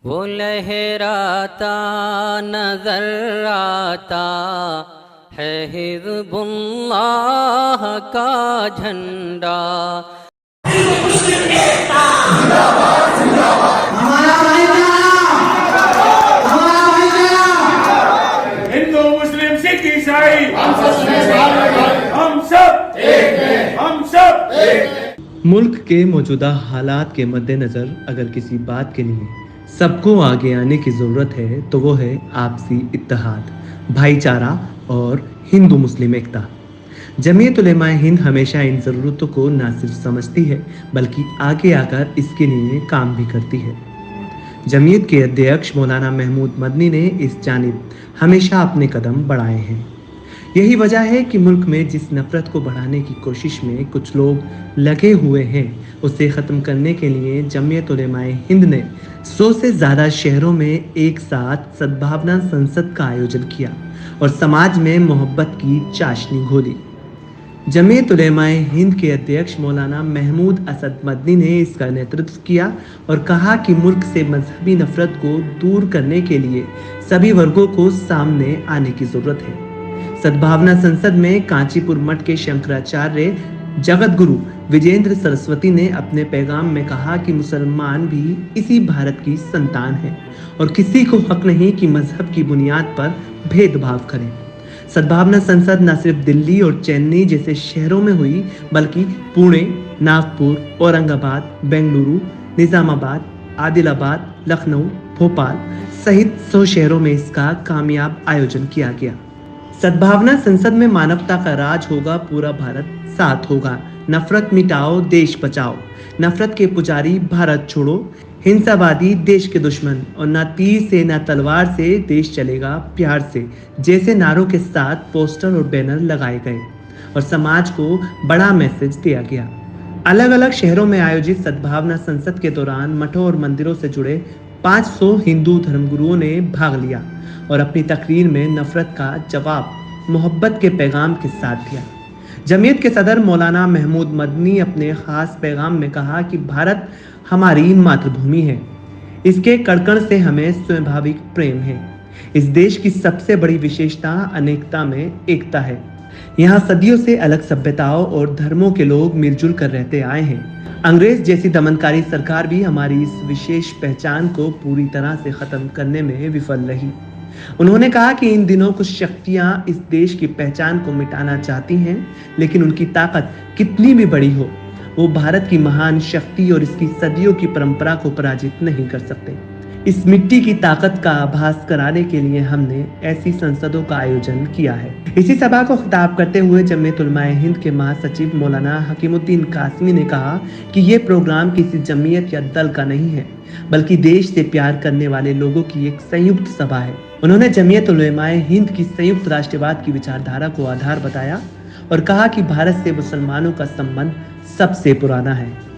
वो लहराता नजर आता है हिज़्बुल्लाह का झंडा। हमारा भाईचारा हिंदू मुस्लिम सिख ईसाई हम सब एक हैं, हम सब एक हैं। मुल्क के मौजूदा हालात के मद्देनज़र अगर किसी बात के लिए सबको आगे आने की ज़रूरत है तो वो है आपसी इत्तेहाद, भाईचारा और हिंदू मुस्लिम एकता। जमीयत उलेमाए हिंद हमेशा इन ज़रूरतों को ना सिर्फ समझती है बल्कि आगे आकर इसके लिए काम भी करती है। जमीयत के अध्यक्ष मौलाना महमूद मदनी ने इस जानिब हमेशा अपने कदम बढ़ाए हैं। यही वजह है कि मुल्क में जिस नफरत को बढ़ाने की कोशिश में कुछ लोग लगे हुए हैं उसे ख़त्म करने के लिए जमीयत उलेमाए हिंद ने 100 से ज़्यादा शहरों में एक साथ सद्भावना संसद का आयोजन किया और समाज में मोहब्बत की चाशनी घोली। जमीयत उलेमाए हिंद के अध्यक्ष मौलाना महमूद असद मदनी ने इसका नेतृत्व किया और कहा कि मुल्क से मजहबी नफरत को दूर करने के लिए सभी वर्गों को सामने आने की ज़रूरत है। सद्भावना संसद में कांचीपुर मठ के शंकराचार्य जगत गुरु विजेंद्र सरस्वती ने अपने पैगाम में कहा कि मुसलमान भी इसी भारत की संतान हैं और किसी को हक नहीं कि मजहब की बुनियाद पर भेदभाव करें। सद्भावना संसद न सिर्फ दिल्ली और चेन्नई जैसे शहरों में हुई बल्कि पुणे, नागपुर, औरंगाबाद, बेंगलुरु, निजामाबाद, आदिलाबाद, लखनऊ, भोपाल सहित 100 शहरों में इसका कामयाब आयोजन किया गया। सद्भावना संसद में मानवता का राज होगा, पूरा भारत साथ होगा। नफरत मिटाओ, देश बचाओ। नफरत के पुजारी भारत छोड़ो, हिंसावादी देश के दुश्मन और ना तीर से ना तलवार से देश चलेगा प्यार से जैसे नारों के साथ पोस्टर और बैनर लगाए गए और समाज को बड़ा मैसेज दिया गया। अलग अलग शहरों में आयोजित सद्भावना संसद के दौरान मठों और मंदिरों से जुड़े 500 हिंदू धर्मगुरुओं ने भाग लिया और अपनी तकरीर में नफरत का जवाब मोहब्बत के पैगाम के साथ दिया। जमीयत के सदर मौलाना महमूद मदनी अपने खास पैगाम में कहा कि भारत हमारी मातृभूमि है, इसके कण-कण से हमें स्वाभाविक प्रेम है। इस देश की सबसे बड़ी विशेषता अनेकता में एकता है। यहाँ सदियों से अलग सभ्यताओं और धर्मों के लोग मिलजुल कर रहते आए हैं। अंग्रेज जैसी दमनकारी सरकार भी हमारी इस विशेष पहचान को पूरी तरह से खत्म करने में विफल रही। उन्होंने कहा कि इन दिनों कुछ शक्तियां इस देश की पहचान को मिटाना चाहती हैं, लेकिन उनकी ताकत कितनी भी बड़ी हो, वो भारत की महान शक्ति और इसकी सदियों की परंपरा को पराजित नहीं कर सकते। इस मिट्टी की ताकत का आभास कराने के लिए हमने ऐसी संसदों का आयोजन किया है। इसी सभा को खिताब करते हुए जमीयत उलेमाए हिंद के महासचिव मौलाना हकीमुद्दीन कासमी ने कहा कि ये प्रोग्राम किसी जमीयत या दल का नहीं है बल्कि देश से प्यार करने वाले लोगों की एक संयुक्त सभा है। उन्होंने जमीयत उलेमाए हिंद की संयुक्त राष्ट्रवाद की विचारधारा को आधार बताया और कहा कि भारत से मुसलमानों का संबंध सबसे पुराना है।